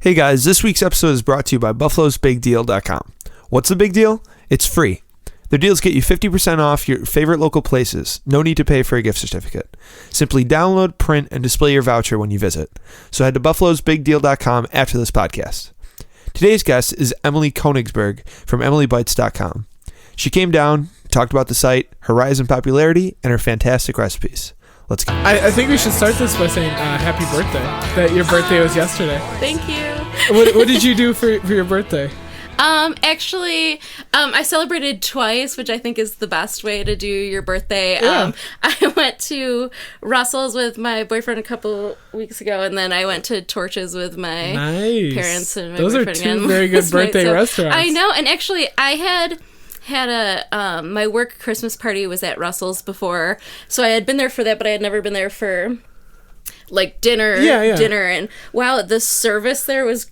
Hey guys, this week's episode is brought to you by buffalosbigdeal.com. What's the big deal? It's free. Their deals get you 50% off your favorite local places. No need to pay for a gift certificate. Simply download, print, and display your voucher when you visit. So head to buffalosbigdeal.com after this podcast. Today's guest is Emily Koenigsberg from emilybites.com. She came down, talked about the site, her rise in popularity, and her fantastic recipes. Let's go. I think we should start this by saying happy birthday. That your birthday was yesterday. Thank you. What did you do for your birthday? Actually, I celebrated twice, which I think is the best way to do your birthday. Yeah. I went to Russell's with my boyfriend a couple weeks ago, and then I went to Torches with my parents and my Those are boyfriend two again. very good birthday restaurants. I know, and actually, I had a my work Christmas party was at Russell's before, so I had been there for that, but I had never been there for like dinner, and wow, the service there was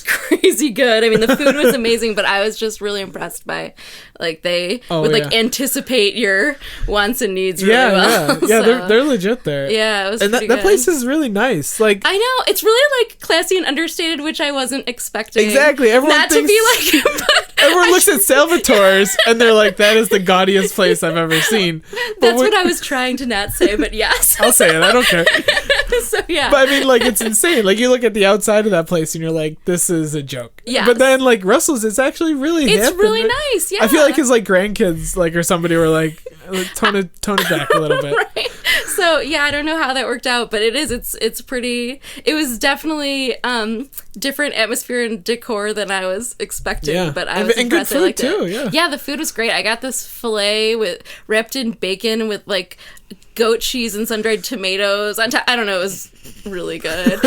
crazy good. I mean, the food was amazing, but I was just really impressed by like they would like anticipate your wants and needs really well. Yeah, So, they're legit there. yeah, it was And pretty that good. place is really nice. Like, I know, it's really like classy and understated, which I wasn't expecting. exactly. Everyone Not thinks, to be like, but everyone looks at Salvatore's and they're like, that is the gaudiest place I've ever seen. that's what I was trying to not say, but yes. I'll say it. I don't care. So yeah. But I mean, like, it's insane. Like, you look at the outside of that place and you're like, this is a joke. Yes. But then, like, Russell's, it's actually really It's hip, really and nice, yeah. I feel like his, like, grandkids, like, or somebody were like, tone it back a little bit. Right. So yeah, I don't know how that worked out, but it's pretty. It was definitely different atmosphere and decor than I was expecting. Yeah. But I was and good impressed. food I liked too. it. Yeah. Yeah, the food was great. I got this filet wrapped in bacon with like goat cheese and sun-dried tomatoes on top. I don't know. It was really good.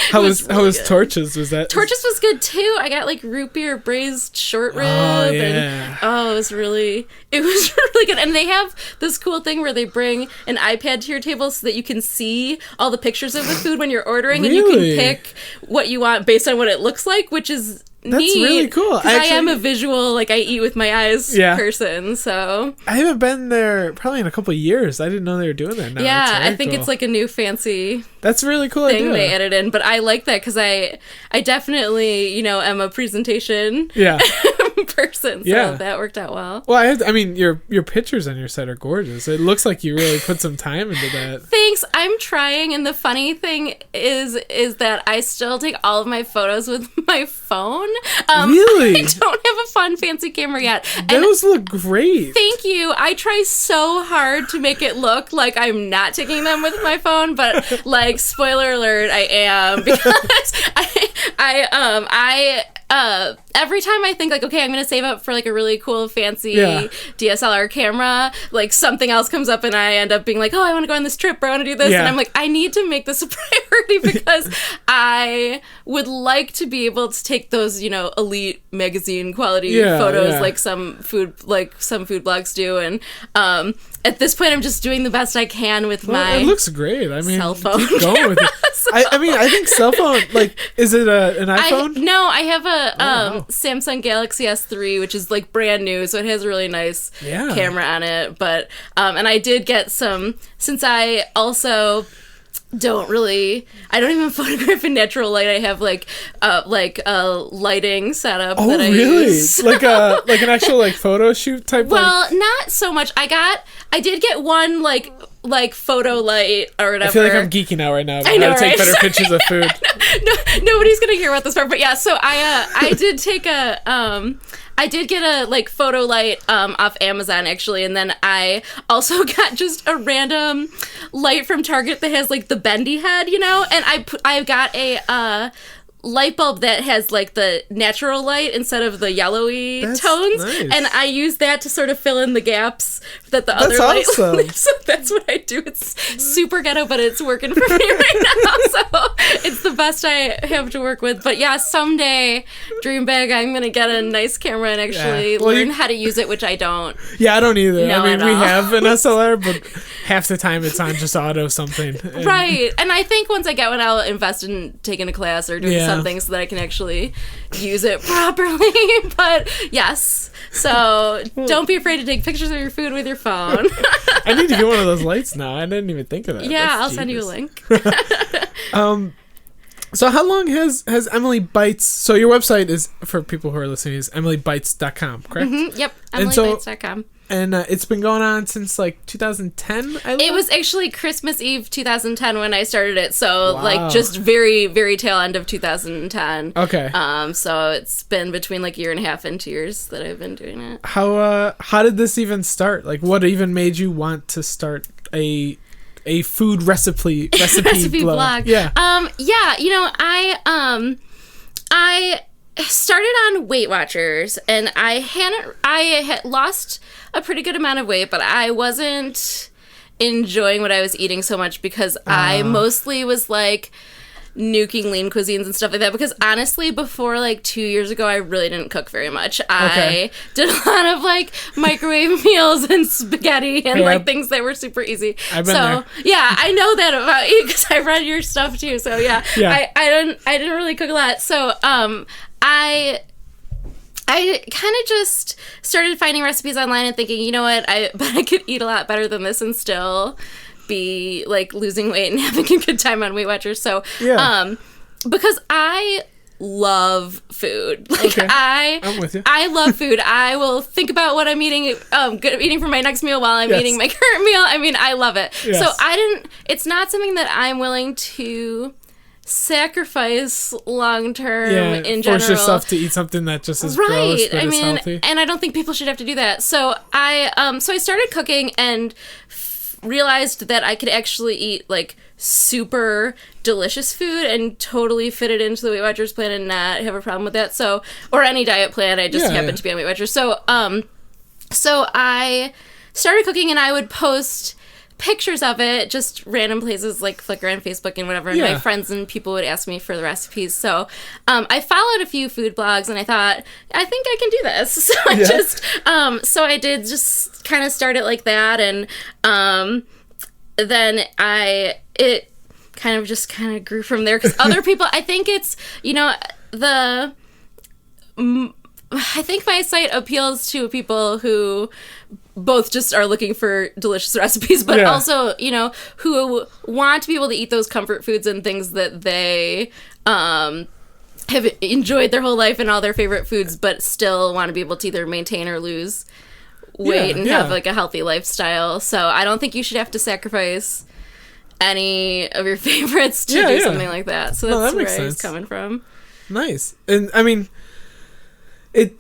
How was good. Torches? Was that Torches was good too. I got like root beer braised short rib. Oh, yeah. And, it was really good. And they have this cool thing where they bring an iPad to your table so that you can see all the pictures of the food when you're ordering, and you Really? can pick what you want based on what it looks like, which is That's neat. really cool. 'Cause I am a visual, like I eat with my eyes person. So I haven't been there probably in a couple of years. I didn't know they were doing that now. yeah, That's very I think cool. it's like a new fancy That's a really cool thing idea. they added in, but I like that because I definitely am a presentation person, so that worked out well. Well, I mean, your pictures on your site are gorgeous. It looks like you really put some time into that. Thanks. I'm trying, and the funny thing is that I still take all of my photos with my phone. Really? I don't have a fun fancy camera yet. Those look great. Thank you. I try so hard to make it look like I'm not taking them with my phone, but like spoiler alert, I am, because every time I think like, okay, I'm gonna save up for like a really cool fancy DSLR camera, like something else comes up and I end up being like, oh, I want to go on this trip or I want to do this, and I'm like, I need to make this a priority because I would like to be able to take those elite magazine quality photos like some food blogs do, and at this point I'm just doing the best I can with my it looks great. I mean, cell phone keep going with it. I mean, I think cell phone, like, is it an iPhone? I have a Samsung Galaxy S3, which is like brand new, so it has a really nice camera on it. But and I did get some, since I also I don't even photograph in natural light. I have like a lighting setup that I use. like an actual like photo shoot type. Well, not so much. I did get one like photo light or whatever. I feel like I'm geeking out right now. I know, how to take right? better pictures of food. Nobody's gonna hear about this part, but yeah. So I did take I did get a like photo light off Amazon actually, and then I also got just a random light from Target that has like the bendy head, and I got a light bulb that has like the natural light instead of the yellowy tones, nice. and I use that to sort of fill in the gaps that the other light leaves. So that's what I do. It's super ghetto, but it's working for me right now. So it's the best I have to work with. But yeah, someday, dream big, I'm gonna get a nice camera and actually learn how to use it, which I don't. Yeah, I don't either. know I mean, at we all. have an SLR, but half the time it's on just auto something. And Right. And I think once I get one, I'll invest in taking a class or doing something so that I can actually use it properly. But yes. So don't be afraid to take pictures of your food with your phone. I need to get one of those lights now. I didn't even think of that. Yeah, That's I'll send you a genius. link. So how long has Emily Bites? So your website is, for people who are listening, is emilybites.com, correct? Yep, emilybites.com. And it's been going on since like 2010. It was actually Christmas Eve 2010 when I started it, so like just very, very tail end of 2010. Okay. So it's been between like a year and a half and 2 years that I've been doing it. How did this even start? Like, what even made you want to start a food recipe blog? Yeah. I started on Weight Watchers, and I had lost a pretty good amount of weight, but I wasn't enjoying what I was eating so much because I mostly was like nuking lean cuisines and stuff like that, because honestly before like 2 years ago I really didn't cook very much. I did a lot of like microwave meals and spaghetti and like things that were super easy. I've been there. Yeah, I know that about you because I read your stuff too. So yeah. I didn't really cook a lot. So I kind of just started finding recipes online and thinking, you know what, I could eat a lot better than this and still be like losing weight and having a good time on Weight Watchers. So because I love food. Like I'm with you. I love food. I will think about what I'm eating for my next meal while I'm eating my current meal. I mean, I love it. Yes. So it's not something that I'm willing to sacrifice long term in general. Force yourself to eat something that just is gross but is healthy. And I don't think people should have to do that. So I started cooking and realized that I could actually eat like super delicious food and totally fit it into the Weight Watchers plan and not have a problem with that. So, or any diet plan. I just happened to be on Weight Watchers. So I started cooking and I would post pictures of it, just random places like Flickr and Facebook and whatever, and my friends and people would ask me for the recipes. So I followed a few food blogs and I thought, I think I can do this. So so I did just kind of start it like that, and then it kind of grew from there, because other people, I think it's, I think my site appeals to people who both just are looking for delicious recipes, but also, who want to be able to eat those comfort foods and things that they have enjoyed their whole life and all their favorite foods, but still want to be able to either maintain or lose weight and have like a healthy lifestyle. So I don't think you should have to sacrifice any of your favorites to do something like that. So that's where I was coming from. Nice. And I mean,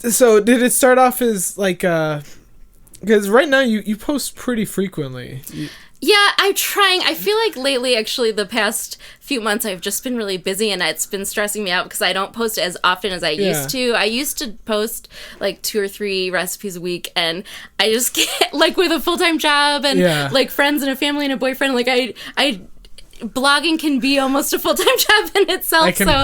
so did it start off as like because right now you post pretty frequently. Yeah, I'm trying. I feel like lately, actually, the past few months, I've just been really busy, and it's been stressing me out because I don't post as often as I used to. I used to post like 2 or 3 recipes a week, and I just can't, like, with a full-time job and like friends and a family and a boyfriend, like I blogging can be almost a full-time job in itself. I can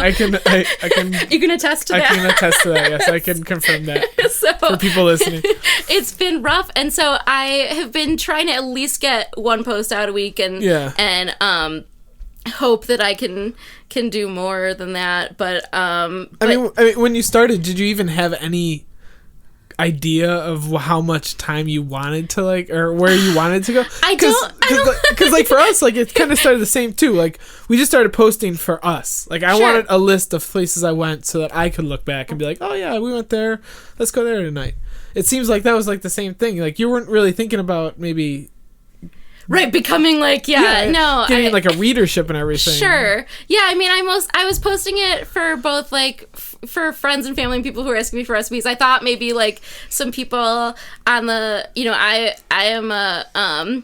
you can attest to that. I can attest to that. Yes, I can confirm that. So, for people listening, it's been rough, and so I have been trying to at least get one post out a week, and hope that I can do more than that. But I mean, when you started, did you even have any idea of how much time you wanted to, like, or where you wanted to go? I don't because like for us, like, it kind of started the same too. Like, we just started posting for us. Like, I wanted a list of places I went so that I could look back and be like, oh yeah, we went there, let's go there tonight. It seems like that was like the same thing. Like, you weren't really thinking about maybe becoming like getting like a readership and everything. Sure. Yeah, I mean, I was posting it for both like for friends and family and people who were asking me for recipes. I thought maybe like some people on the, I am a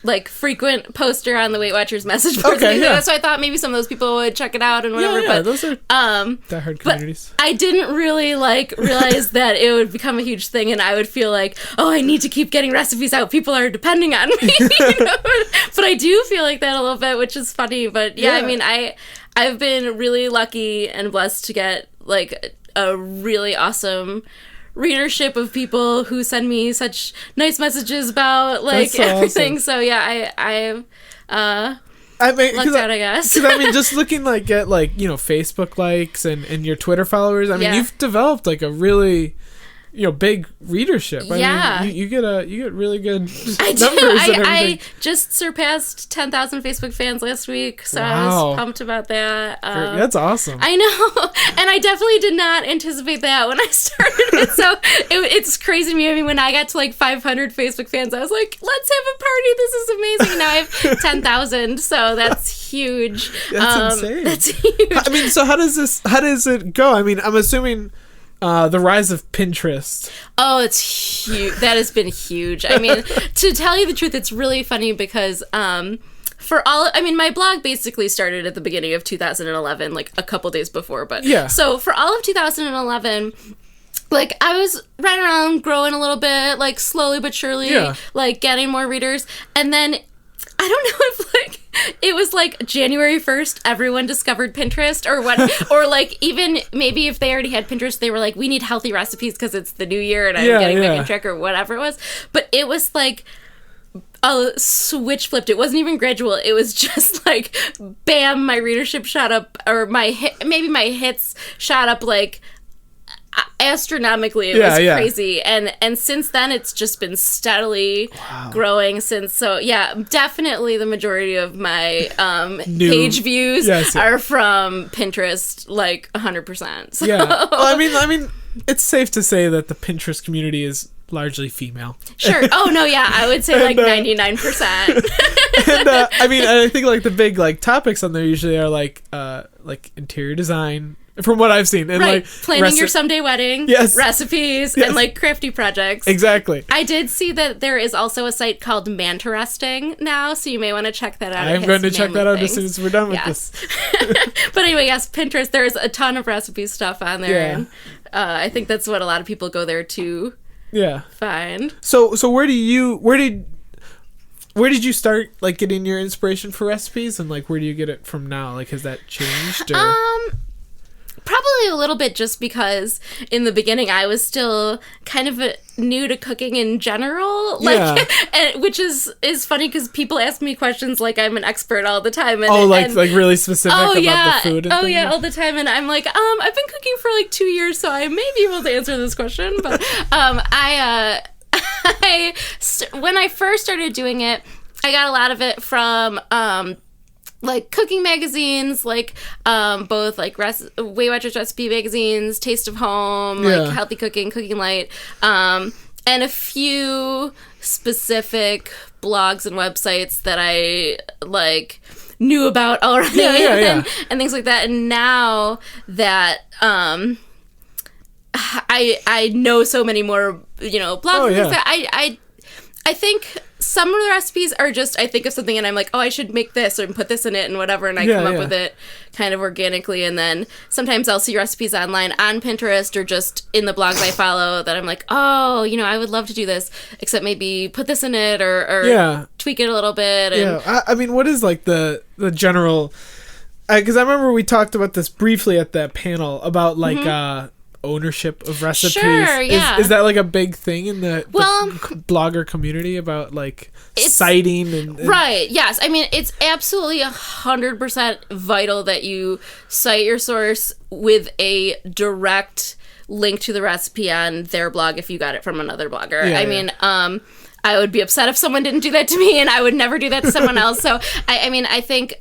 like frequent poster on the Weight Watchers message board. So I thought maybe some of those people would check it out and whatever. But those are diehard communities. But I didn't really like realize that it would become a huge thing, and I would feel like, oh, I need to keep getting recipes out. People are depending on me. But I do feel like that a little bit, which is funny. But I mean, I've been really lucky and blessed to get like a really awesome readership of people who send me such nice messages about like everything. Awesome. So I've lucked out, I guess. Because I mean, just looking like at like Facebook likes and your Twitter followers. I mean, you've developed like a really big readership. I mean, you get really good numbers. I just surpassed 10,000 Facebook fans last week, so I was pumped about that. That's awesome. I know, and I definitely did not anticipate that when I started it. So it's crazy to me. I mean, when I got to like 500 Facebook fans, I was like, "Let's have a party! This is amazing!" Now I have 10,000, so that's huge. That's insane. That's huge. I mean, so how does it go? I mean, I'm assuming. The rise of Pinterest. Oh, it's huge. That has been huge. I mean, to tell you the truth, it's really funny because my blog basically started at the beginning of 2011, like a couple days before. But so for all of 2011, like I was running around, growing a little bit, like slowly but surely, like getting more readers, and then I don't know if like it was like January 1st, everyone discovered Pinterest or what, or like even maybe if they already had Pinterest, they were like, we need healthy recipes because it's the new year and I'm getting back in track or whatever it was. But it was like a switch flipped. It wasn't even gradual. It was just like, bam, my readership shot up, or my hits shot up like astronomically. It was crazy, and since then it's just been steadily growing since. So definitely the majority of my page views are from Pinterest, like 100%. So. Well, I mean it's safe to say that the Pinterest community is largely female. Sure. Oh no, I would say like 99%. And I mean, I think like the big like topics on there usually are like interior design, from what I've seen, and like planning your someday wedding, recipes, and like crafty projects. Exactly. I did see that there is also a site called Manteresting now, so you may want to check that out. I'm going to check that out as soon as we're done with this. But anyway, yes, Pinterest. There's a ton of recipe stuff on there, and I think that's what a lot of people go there to. Find. So where did you start like getting your inspiration for recipes, and like where do you get it from now? Like has that changed? Or? Probably a little bit, just because in the beginning I was still kind of new to cooking in general, like, and, which is funny because people ask me questions like I'm an expert all the time. And, like really specific about the food. And all the time, and I'm like, I've been cooking for like 2 years, so I may be able to answer this question. But when I first started doing it, I got a lot of it from like cooking magazines, like both like Weight Watchers recipe magazines, Taste of Home, like Healthy Cooking, Cooking Light, and a few specific blogs and websites that I like knew about already, and things like that. And now that I know so many more, blogs and things that I think some of the recipes are just, I think of something and I'm like, I should make this or put this in it and whatever, and I come up with it kind of organically. And then sometimes I'll see recipes online on Pinterest or just in the blogs I follow that I'm like, I would love to do this, except maybe put this in it or tweak it a little bit. And I mean, what is like the general, because I remember we talked about this briefly at that panel about like ownership of recipes. Sure, is that like a big thing in the blogger community about like citing and right? Yes, I mean it's absolutely 100% vital that you cite your source with a direct link to the recipe on their blog if you got it from another blogger. I mean, I would be upset if someone didn't do that to me, and I would never do that to someone else. So I think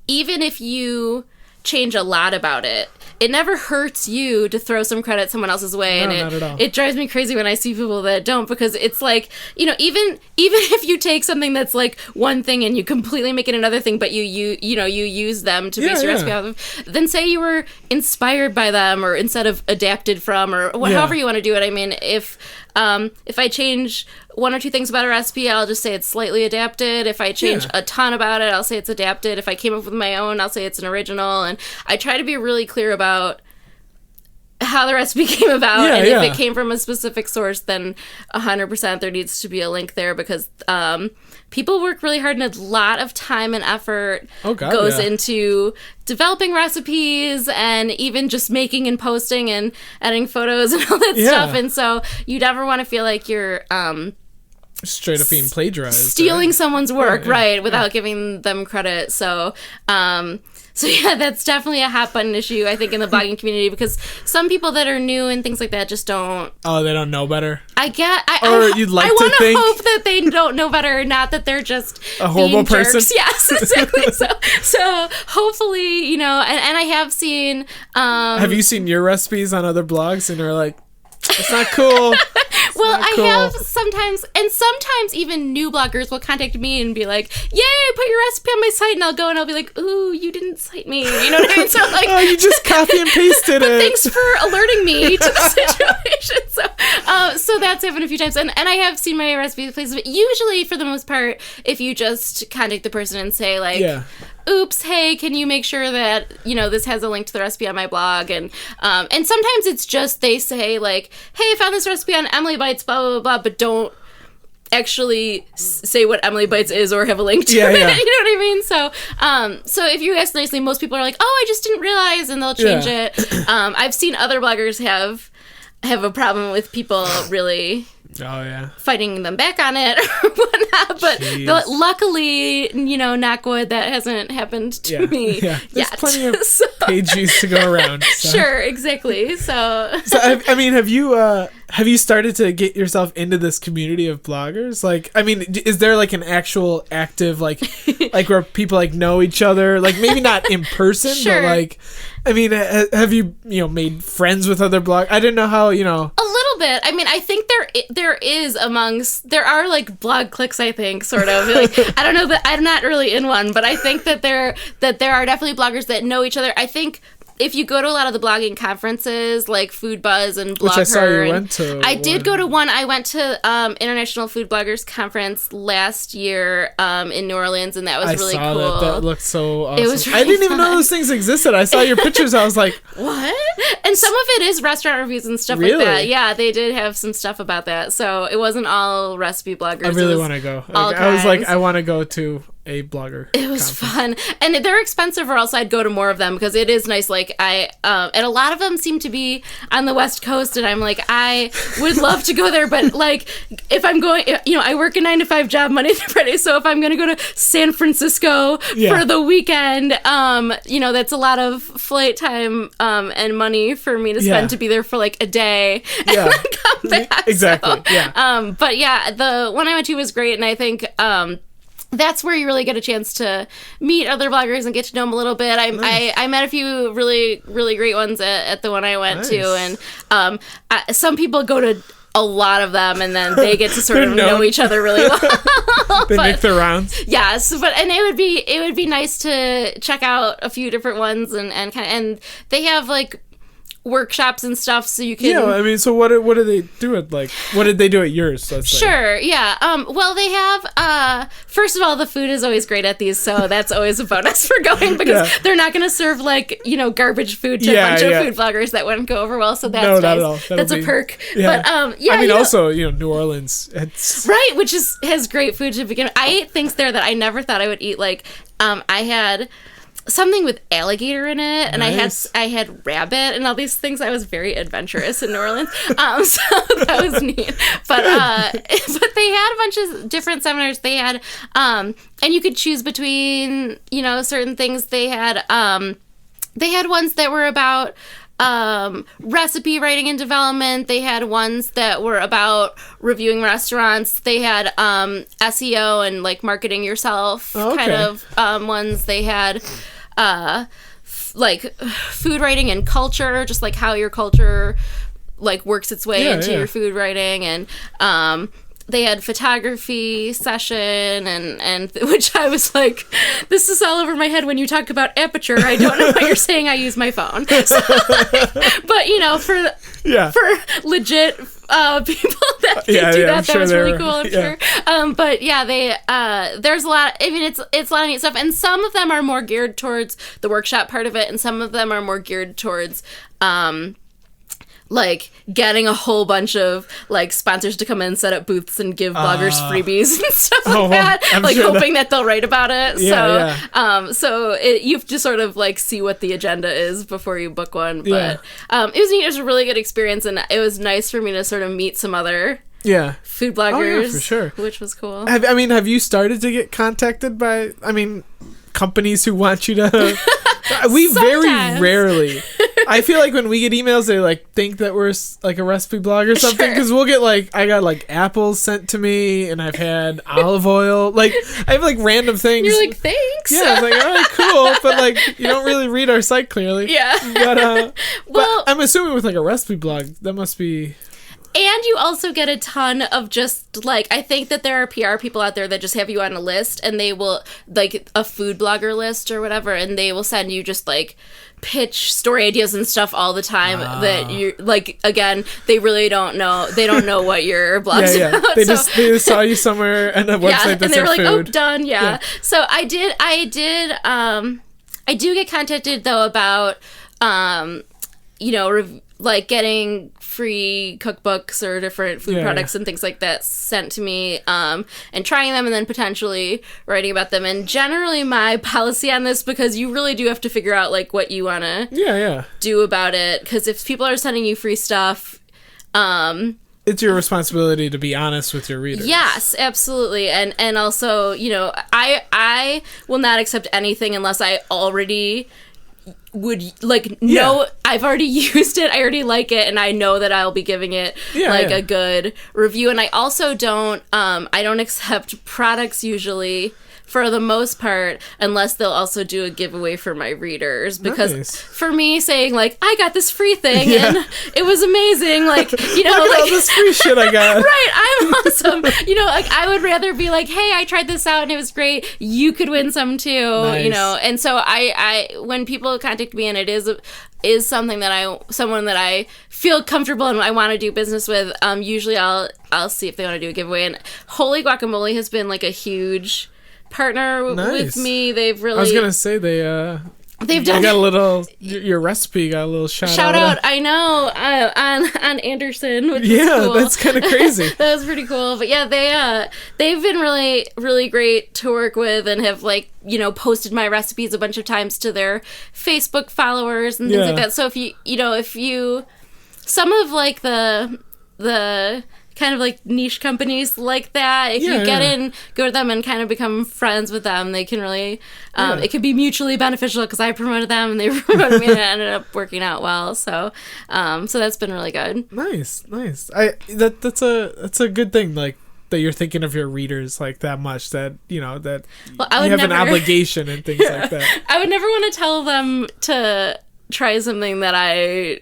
even if you change a lot about it, it never hurts you to throw some credit someone else's way. No, not at all. It drives me crazy when I see people that don't, because it's like, even if you take something that's like one thing and you completely make it another thing, but you use them to base your recipe off of, then say you were inspired by them or instead of adapted from, or however you want to do it. I mean, if I change one or two things about a recipe, I'll just say it's slightly adapted. If I change a ton about it, I'll say it's adapted. If I came up with my own, I'll say it's an original. And I try to be really clear about how the recipe came about. If it came from a specific source, then 100% there needs to be a link there, because people work really hard, and a lot of time and effort goes into developing recipes and even just making and posting and editing photos and all that stuff. And so you never want to feel like you're straight up being plagiarized, stealing someone's work, without giving them credit. So So yeah, that's definitely a hot button issue, I think, in the blogging community, because some people that are new and things like that just don't. Oh, they don't know better. You'd like to want think to hope that they don't know better, not that they're just a horrible person. Jerks. Yes, exactly. so hopefully, and I have seen. Have you seen your recipes on other blogs and are like, it's not cool? Well, I have sometimes even new bloggers will contact me and be like, "Yay, put your recipe on my site," and I'll go and I'll be like, "Ooh, you didn't cite me," you know what I mean? So like, oh, you just copy and pasted but it. Thanks for alerting me to the situation. So that's happened a few times, and I have seen my recipe places, but usually for the most part, if you just contact the person and say like, oops, hey, can you make sure that, this has a link to the recipe on my blog? And sometimes it's just they say, like, hey, I found this recipe on Emily Bites, blah, blah, blah, blah, but don't actually say what Emily Bites is or have a link to it. You know what I mean? So if you ask nicely, most people are like, oh, I just didn't realize, and they'll change it. I've seen other bloggers have a problem with people really... Oh, yeah. fighting them back on it or whatnot. But luckily, knock wood, that hasn't happened to me There's yet. plenty of page views to go around. So. Sure, exactly. So I mean, have you started to get yourself into this community of bloggers? Like, I mean, is there like an actual active, like where people like know each other? Like, maybe not in person, sure. but like, I mean, have you made friends with other bloggers? I didn't know how, A little bit. I mean, I think there are like blog cliques, I think, sort of. Like, I don't know that I'm not really in one, but I think that there are definitely bloggers that know each other. I think if you go to a lot of the blogging conferences, like Food Buzz and Blogger, which I saw you went to. I did go to one. I went to International Food Bloggers Conference last year in New Orleans, and that was really cool. That looked so awesome. It was really I didn't even fun. know those things existed. I saw your pictures. I was like, what? And some of it is restaurant reviews and stuff really? like that. Yeah, they did have some stuff about that. So it wasn't all recipe bloggers. I really want to go. I was like, I want to go to a blogger. It was fun, and they're expensive, or else I'd go to more of them, because it is nice. Like and a lot of them seem to be on the West Coast, and I'm like, I would love to go there, but like if I'm going, I work a 9-to-5 job Monday through Friday, so if I'm going to go to San Francisco for the weekend, that's a lot of flight time and money for me to spend to be there for like a day and then come back. Exactly. So, but yeah, the one I went to was great, and I think that's where you really get a chance to meet other bloggers and get to know them a little bit. I met a few really, really great ones at the one I went to, and some people go to a lot of them, and then they get to sort of know each other really well. They make their rounds. Yes, and it would be nice to check out a few different ones, and they have like workshops and stuff, so you can. I mean, so what do they do at like? What did they do at yours? Sure, yeah. Well, they have. First of all, the food is always great at these, so that's always a bonus for going, because they're not going to serve like garbage food to a bunch of food bloggers that wouldn't go over well. So that's nice. Not at all. That's a perk. Yeah. But I mean, also New Orleans, it's right, which has great food to begin with. I ate things there that I never thought I would eat. Like, I had something with alligator in it, and I had rabbit and all these things. I was very adventurous in New Orleans, so that was neat. But they had a bunch of different seminars. They had and you could choose between certain things. They had ones that were about recipe writing and development. They had ones that were about reviewing restaurants. They had SEO and like marketing yourself kind of ones. They had like food writing and culture, just like how your culture like works its way into your food writing, and they had photography session, and which I was like, this is all over my head when you talk about aperture. I don't know what you're saying. I use my phone. So, but for legit people that do that, that was really cool, I'm sure. But yeah, there's a lot. I mean, it's a lot of neat stuff, and some of them are more geared towards the workshop part of it, and some of them are more geared towards like getting a whole bunch of like sponsors to come in and set up booths and give bloggers freebies and stuff like that, I'm like sure hoping that they'll write about it. So you have to sort of like see what the agenda is before you book one. But it was neat. It was a really good experience, and it was nice for me to sort of meet some other food bloggers, for sure, which was cool. Have you started to get contacted by companies who want you to We very Sometimes. rarely. I feel like when we get emails, they like think that we're like a recipe blog or something, because we'll get like, I got like apples sent to me, and I've had olive oil. Like, I have like random things. You're like, thanks. Yeah, I was like, all right, cool, but like, you don't really read our site clearly. Yeah. But Well, but I'm assuming with like a recipe blog, that must be. and you also get a ton of just, like, I think that there are PR people out there that just have you on a list, and they will, like, a food blogger list or whatever, and they will send you just, like, pitch story ideas and stuff all the time that you, like, again, they really don't know. They don't know what your blog's about. They just saw you somewhere on a website that's and they were like, food. oh, done, yeah. So I do get contacted, though, about, like getting free cookbooks or different food products and things like that sent to me, and trying them and then potentially writing about them. And generally my policy on this, because you really do have to figure out like what you want to do about it, because if people are sending you free stuff, it's your responsibility to be honest with your readers. Yes, absolutely. And also, I will not accept anything unless I already would know I've already used it, I already like it, and I know that I'll be giving it a good review. And I also don't accept products usually, for the most part, unless they'll also do a giveaway for my readers, because for me saying like, I got this free thing and it was amazing, like, look at all this free shit I got. Right, I'm awesome. Like, I would rather be like, hey, I tried this out and it was great, you could win some too. And so I when people contact me and it is someone that I feel comfortable and I want to do business with, usually I'll see if they want to do a giveaway. And Holy Guacamole has been like a huge partner with me. They've really, I was gonna say they've done, got a little, your recipe got a little shout out. I know, on Anderson, which is cool. That's kind of crazy. That was pretty cool. But yeah, they've been really, really great to work with, and have posted my recipes a bunch of times to their Facebook followers and things like that. So if you some of like the kind of like niche companies like that, if you go to them and kind of become friends with them, they can really it can be mutually beneficial, because I promoted them and they promoted me and it ended up working out well. So that's been really good. Nice. That's a good thing, like, that you're thinking of your readers like that much, that that you have an obligation and things like that. I would never want to tell them to try something that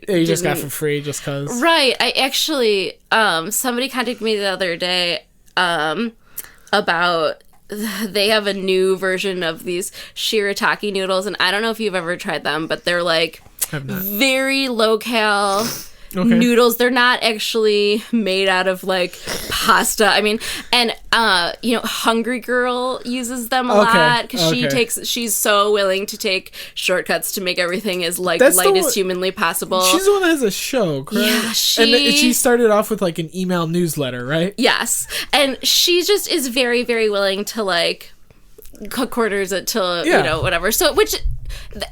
you just got for free just cause. Right. I actually, somebody contacted me the other day about, they have a new version of these shirataki noodles, and I don't know if you've ever tried them, but they're like very low-cal noodles. They're not actually made out of like pasta. I mean, and Hungry Girl uses them a lot, because she's so willing to take shortcuts to make everything as light as humanly possible. She's the one that has a show, correct? Yeah, and she started off with like an email newsletter, right? Yes, and she just is very, very willing to like cook quarters until whatever. So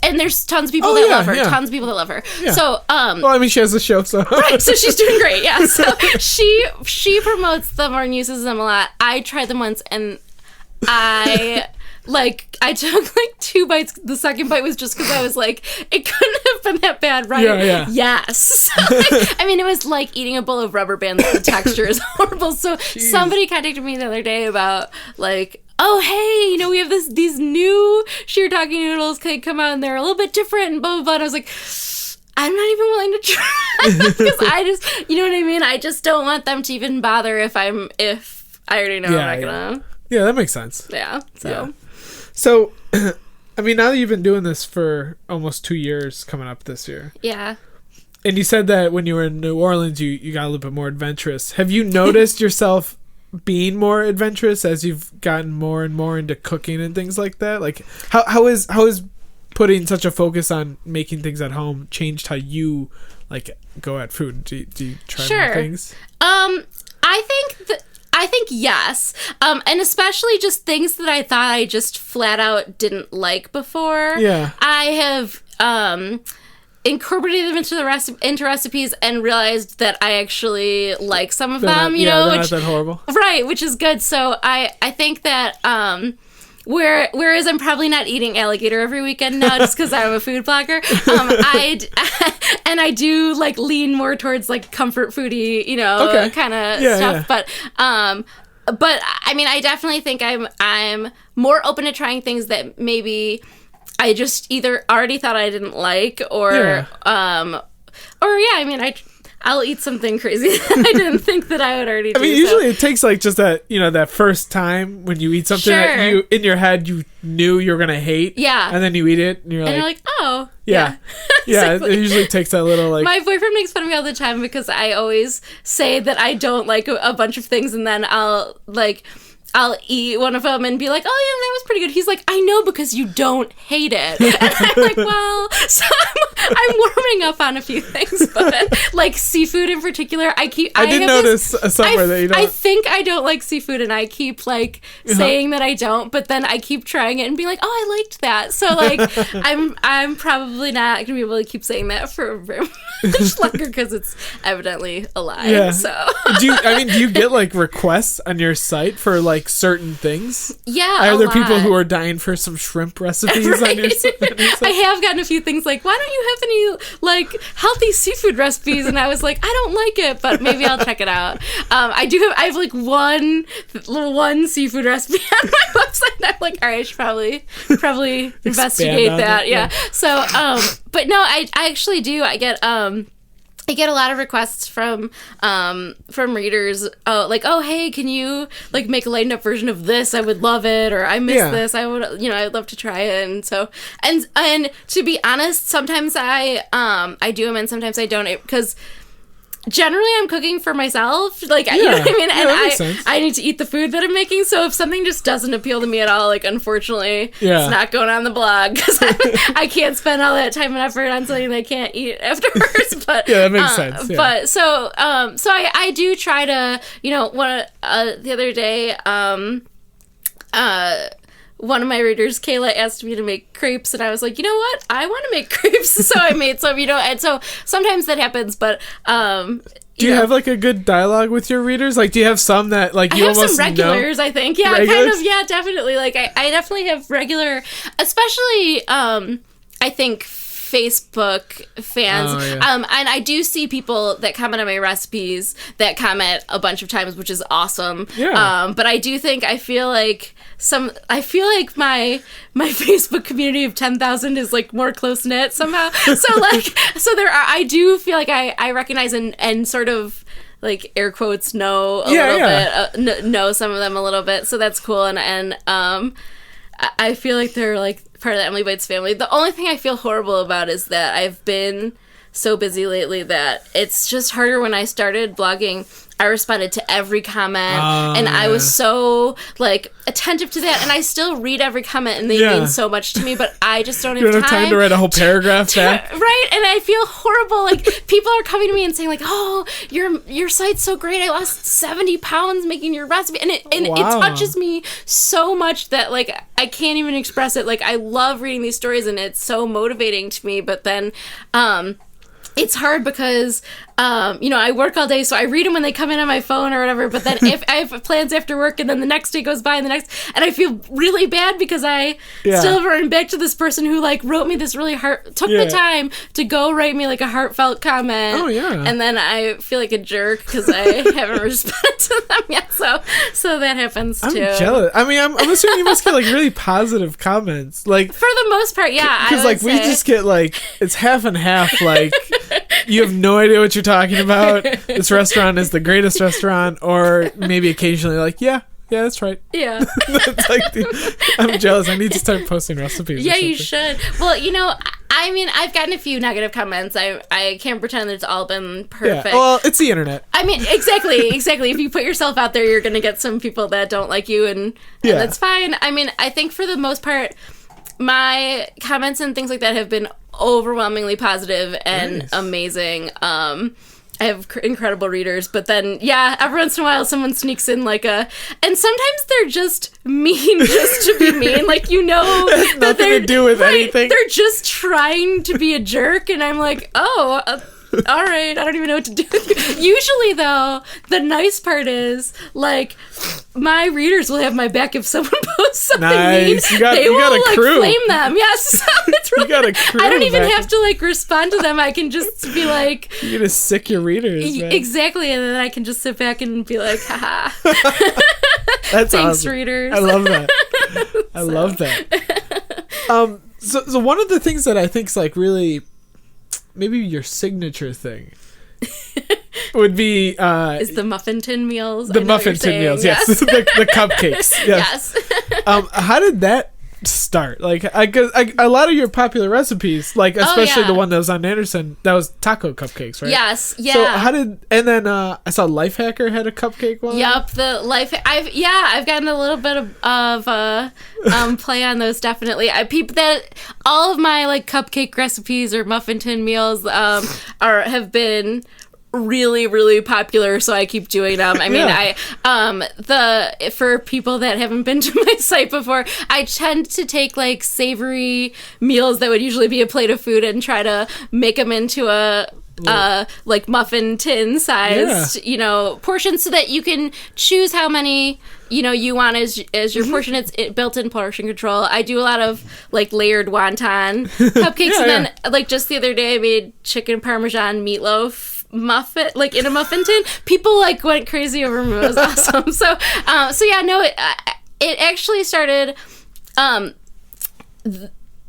and there's tons of people that love her. Tons of people that love her. Yeah. So, well, I mean, she has a show, so right. So she's doing great. Yeah. So she promotes them and uses them a lot. I tried them once, and I took like 2 bites. The second bite was just because I was like, it couldn't have been that bad, right? Yeah. Yes. So, I mean, it was like eating a bowl of rubber bands. The texture is horrible. So somebody contacted me the other day about like, oh, hey, we have these new shirataki noodles come out, and they're a little bit different, and blah, blah, blah. And I was like, I'm not even willing to try, because I just, you know what I mean? I just don't want them to even bother if I already know I'm not gonna. Yeah, that makes sense. Yeah, so. So, I mean, now that you've been doing this for almost 2 years coming up this year. Yeah. And you said that when you were in New Orleans, you got a little bit more adventurous. Have you noticed yourself being more adventurous as you've gotten more and more into cooking and things like that? Like, how is putting such a focus on making things at home changed how you like go at food? Do you try more things? I think yes, and especially just things that I thought I just flat out didn't like before. Yeah, I have incorporated them into recipes and realized that I actually like some of them. They're not that horrible, right? Which is good. So I think that whereas I'm probably not eating alligator every weekend now just because I'm a food blogger. I do like lean more towards like comfort foodie, kind of stuff. Yeah. But I mean, I definitely think I'm more open to trying things that maybe I just either already thought I didn't like, I'll eat something crazy that I didn't think that I would already do. I mean, usually it takes like just that, that first time when you eat something that you, in your head, you knew you were going to hate. Yeah. And then you eat it and you're like, oh. Yeah. Yeah. Exactly. It usually takes that little like. My boyfriend makes fun of me all the time because I always say that I don't like a bunch of things and then I'll eat one of them and be like, oh, yeah, that was pretty good. He's like, I know because you don't hate it. And I'm like, well, so I'm warming up on a few things, but like seafood in particular, I did notice somewhere that you don't. I think I don't like seafood and I keep like saying that I don't, but then I keep trying it and being like, oh, I liked that. So like, I'm probably not going to be able to keep saying that for very much longer because it's evidently a lie. Yeah. So do you get like requests on your site for like certain things? Yeah. Are there people who are dying for some shrimp recipes on your site? I have gotten a few things like, why don't you have any like healthy seafood recipes? And I was like, I don't like it, but maybe I'll check it out. I have like one seafood recipe on my website. And I'm like, all right, I should probably investigate that. Yeah. So, but no, I actually do. I get a lot of requests from readers, like, oh, hey, can you like make a lightened up version of this? I would love it, or I miss this. I would, I'd love to try it. And so, and to be honest, sometimes I do them, and sometimes I don't, because generally I'm cooking for myself, like, you know what I mean? And I need to eat the food that I'm making, so if something just doesn't appeal to me at all, like, unfortunately, it's not going on the blog, because I can't spend all that time and effort on something that I can't eat afterwards. But that makes sense. But so I do try to, the other day, one of my readers, Kayla, asked me to make crepes, and I was like, you know what? I want to make crepes, so I made some, and so sometimes that happens, but do you have like a good dialogue with your readers? Like, do you have some that like you almost some regulars? I think, kind of, definitely. Like, I definitely have regular, especially I think Facebook fans. And I do see people that comment on my recipes that comment a bunch of times, which is awesome. But I do think I feel like my Facebook community of 10,000 is like more close knit somehow. So there are, I do feel like I recognize and sort of like air quotes know a little bit, know some of them a little bit. So that's cool. And I feel like they're like part of the Emily Bites family. The only thing I feel horrible about is that I've been so busy lately that it's just harder. When I started blogging, I responded to every comment, and I was so like attentive to that, and I still read every comment, and they mean so much to me, but I just don't have time to write a whole paragraph back. Right, and I feel horrible. Like, people are coming to me and saying like, oh, your site's so great, I lost 70 pounds making your recipe, and it touches me so much that like I can't even express it. Like, I love reading these stories, and it's so motivating to me, but then it's hard because, I work all day, so I read them when they come in on my phone or whatever, but then if I have plans after work, and then the next day goes by, and I feel really bad because I still have written back to this person who, like, wrote me this really took the time to go write me, like, a heartfelt comment. And then I feel like a jerk because I haven't responded to them yet, so that happens, too. I'm jealous. I mean, I'm assuming you must get, like, really positive comments. Like, for the most part, yeah, because, like, we just get, like, it's half and half, like, you have no idea what you're talking about. This restaurant is the greatest restaurant, or maybe occasionally like, yeah, that's right. Yeah. That's like I'm jealous. I need to start posting recipes. Yeah, you should. Well, I mean, I've gotten a few negative comments. I can't pretend that it's all been perfect. Yeah. Well, it's the internet. I mean, exactly. If you put yourself out there, you're going to get some people that don't like you, and that's fine. I mean, I think for the most part, my comments and things like that have been overwhelmingly positive and amazing. I have incredible readers, but then every once in a while someone sneaks in like and sometimes they're just mean just to be mean, like, nothing to do with anything. They're just trying to be a jerk, and I'm like, all right, I don't even know what to do with you. Usually, though, the nice part is, like, my readers will have my back if someone posts something mean. You got will, a crew. flame them. Yes. It's really, You got a crew I don't even back. have to, like, respond to them. I can just be like... You're gonna sick your readers, man. Exactly, and then I can just sit back and be like, haha. That's Thanks, awesome. readers. I love that. I love that. So one of the things that I think is like really maybe your signature thing would be is the muffin tin meals. The muffin tin meals, yes. the cupcakes. Yes. How did that start? Like, a lot of your popular recipes, like especially the one that was on Anderson, that was taco cupcakes, right? Yes, yeah. So how did, and then I saw Lifehacker had a cupcake one. Yep, I've gotten a little bit of play on those, definitely. All of my like cupcake recipes or muffin tin meals have been really, really popular, so I keep doing them. I mean, for people that haven't been to my site before, I tend to take like savory meals that would usually be a plate of food and try to make them into a like muffin tin sized, portion, so that you can choose how many you want as your portion. It's built-in portion control. I do a lot of like layered wonton cupcakes, and then like just the other day I made chicken parmesan meatloaf muffin, like in a muffin tin. People like went crazy over me. It was awesome. So yeah, no, it actually started.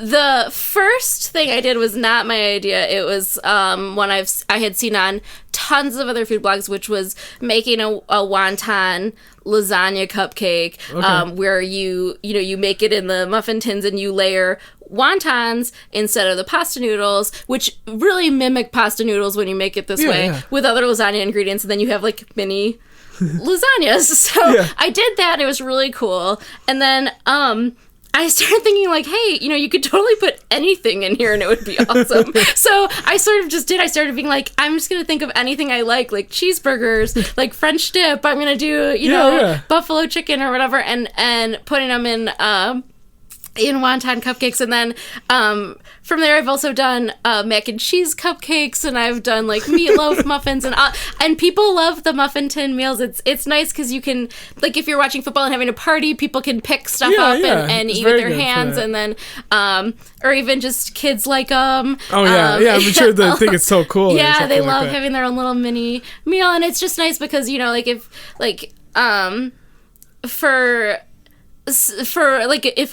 The first thing I did was not my idea. It was one I had seen on tons of other food blogs, which was making a wonton lasagna cupcake, where you make it in the muffin tins and you layer wontons instead of the pasta noodles, which really mimic pasta noodles when you make it this way with other lasagna ingredients, and then you have like mini lasagnas. So I did that. It was really cool. And then I started thinking like, hey, you could totally put anything in here and it would be awesome. So I sort of just did. I started being like, I'm just going to think of anything I like cheeseburgers, like French dip. I'm going to do, buffalo chicken or whatever, and putting them in wonton cupcakes. And then from there I've also done mac and cheese cupcakes, and I've done like meatloaf muffins, and people love the muffin tin meals. It's nice because you can, like, if you're watching football and having a party, people can pick stuff up and eat with their hands, and then or even just kids like I'm sure they think it's so cool. Yeah, they love having their own little mini meal, and it's just nice because if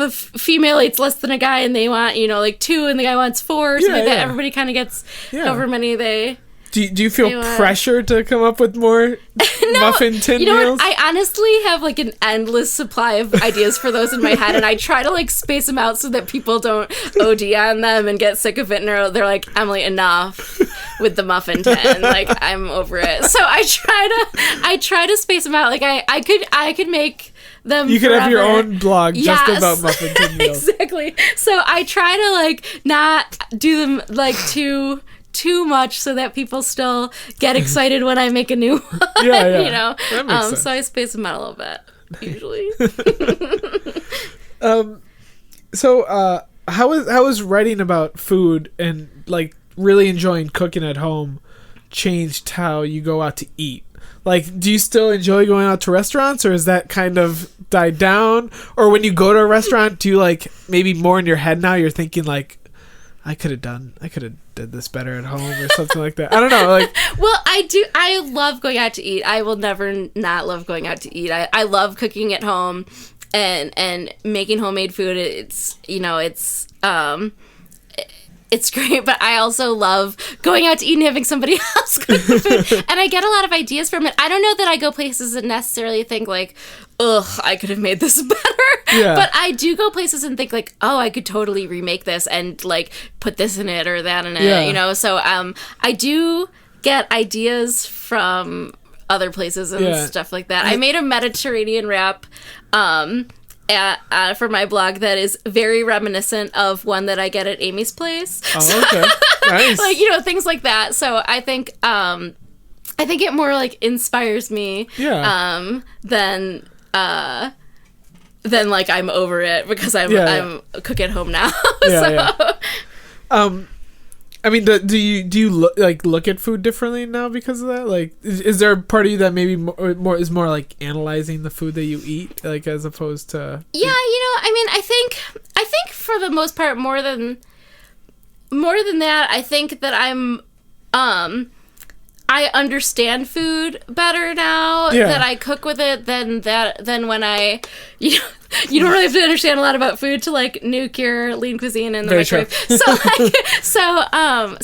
a female eats less than a guy and they want, like 2 and the guy wants 4 or something like that, everybody kind of gets however many they... Do you feel pressure to come up with more muffin tin meals? What? I honestly have like an endless supply of ideas for those in my head, and I try to like space them out so that people don't OD on them and get sick of it, and they're like, Emily, enough with the muffin tin. Like, I'm over it. So I try to space them out. Like I could make them. You could have your own blog just about muffin tin meals. Exactly. So I try to like not do them like too much so that people still get excited when I make a new one. That makes sense. So I space them out a little bit usually. So how is writing about food and like really enjoying cooking at home changed how you go out to eat? Like, do you still enjoy going out to restaurants, or is that kind of died down? Or when you go to a restaurant, do you like maybe more in your head now you're thinking like, I could have did this better at home or something like that? I don't know. Like, well, I love going out to eat. I will never not love going out to eat. I love cooking at home and making homemade food. It's great, but I also love going out to eat and having somebody else cook the food. And I get a lot of ideas from it. I don't know that I go places and necessarily think like, ugh, I could have made this better. Yeah. But I do go places and think like, oh, I could totally remake this and like put this in it or that in it, So I do get ideas from other places and stuff like that. I made a Mediterranean wrap for my blog that is very reminiscent of one that I get at Amy's place. Oh, okay. Nice. Like, things like that. So I think it more like inspires me than like I'm over it because I'm cook at home now. I mean, do you look at food differently now because of that? Like, is there a part of you that maybe more is more like analyzing the food that you eat, like as opposed to? Yeah, I mean, I think for the most part, more than that, I think that I understand food better now that I cook with it than when I, you don't really have to understand a lot about food to like nuke your lean cuisine in the microwave. So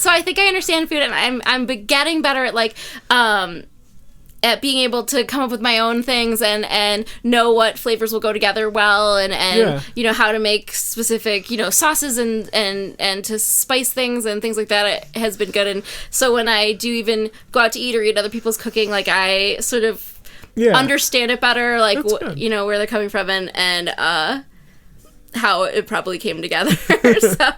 I think I understand food, and I'm getting better at like at being able to come up with my own things and know what flavors will go together well, and how to make specific sauces and to spice things and things like that. It has been good. And so when I do even go out to eat or eat other people's cooking, like I sort of understand it better, like where they're coming from and how it probably came together. So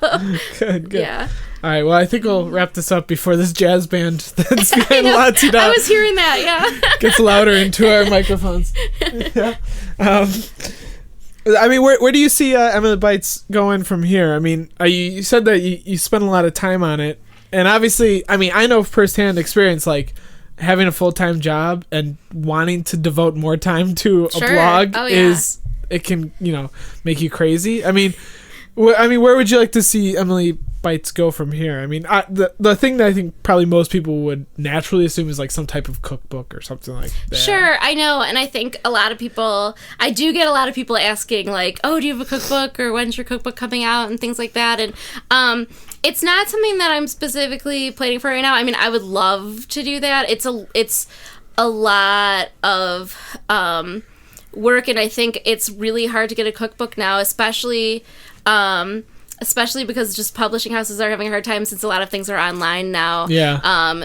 good. Yeah. All right, well, I think we'll wrap this up before this jazz band that's behind La-Ti-Da. I was hearing that, yeah. Gets louder into our microphones. Yeah. I mean, where do you see Emily Bites going from here? I mean, you said that you spend a lot of time on it, and obviously, I mean, I know firsthand experience, like, having a full-time job and wanting to devote more time to a blog it can, make you crazy. I mean, where would you like to see Emily Bites go from here? I mean, the thing that I think probably most people would naturally assume is like some type of cookbook or something like that. Sure, I know, and I think I do get a lot of people asking like, oh, do you have a cookbook, or when's your cookbook coming out, and things like that. And it's not something that I'm specifically planning for right now. I mean, I would love to do that. It's a lot of work, and I think it's really hard to get a cookbook now, especially because just publishing houses are having a hard time since a lot of things are online now. Yeah.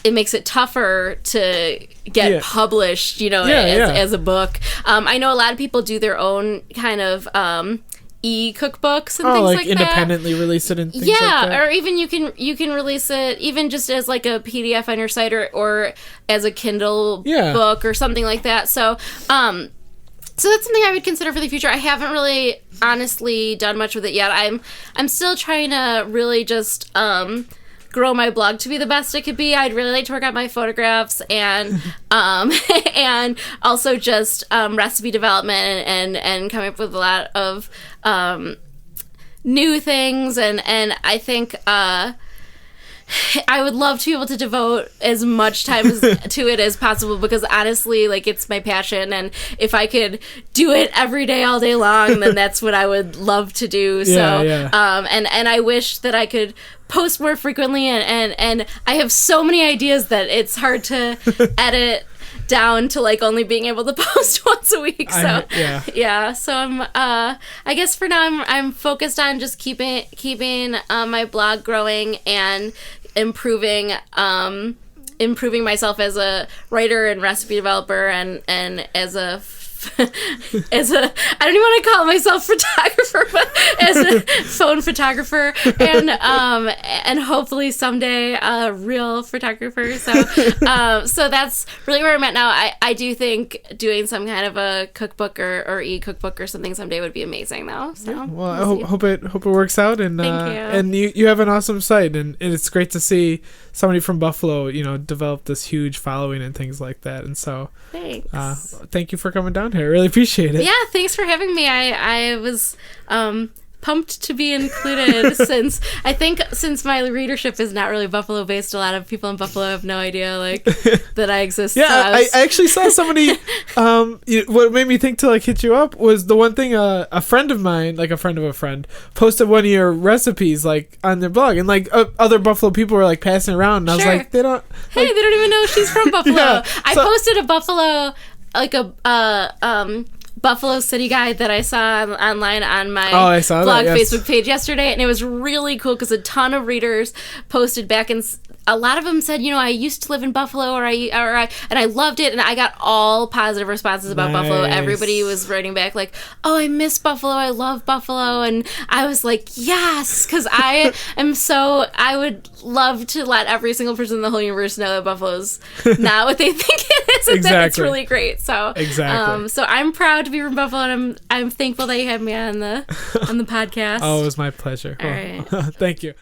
It makes it tougher to get published, as a book. I know a lot of people do their own kind of e-cookbooks and things like that. Independently release it and things like that. Yeah, or even you can release it even just as like a PDF on your site or as a Kindle book or something like that. So that's something I would consider for the future. I haven't really honestly done much with it yet. I'm still trying to really just grow my blog to be the best it could be. I'd really like to work on my photographs and and also just recipe development and coming up with a lot of new things, and I think I would love to be able to devote as much time to it as possible, because honestly, like, it's my passion, and if I could do it every day, all day long, then that's what I would love to do. And I wish that I could post more frequently, and I have so many ideas that it's hard to edit down to like only being able to post once a week. So so I'm I guess for now I'm focused on just keeping my blog growing and improving myself as a writer and recipe developer and as a I don't even want to call myself photographer, but as a phone photographer, and hopefully someday a real photographer. So that's really where I'm at now. I do think doing some kind of a cookbook or e-cookbook or something someday would be amazing, though. So well, I hope it works out, and thank you. And you have an awesome site, and it's great to see somebody from Buffalo, develop this huge following and things like that. And so thanks. Thank you for coming down here. I really appreciate it. Yeah, thanks for having me. I was pumped to be included since my readership is not really Buffalo based. A lot of people in Buffalo have no idea that I exist. Yeah, so I actually saw somebody what made me think to hit you up was the one thing a friend of mine, like a friend of a friend, posted one of your recipes on their blog, and other Buffalo people were passing around, and I was like, they don't even know she's from Buffalo. I posted a Buffalo Buffalo City guide that I saw online on my blog Facebook page yesterday, and it was really cool because a ton of readers posted back, and a lot of them said, I used to live in Buffalo, and I loved it, and I got all positive responses about Buffalo. Everybody was writing back oh, I miss Buffalo, I love Buffalo, and I was like, yes, because I would love to let every single person in the whole universe know that Buffalo's not what they think it is, and then it's Exactly. really great. So Exactly. so I'm proud to be from Buffalo, and I'm thankful that you had me on the podcast. Oh, it was my pleasure. All right. Thank you.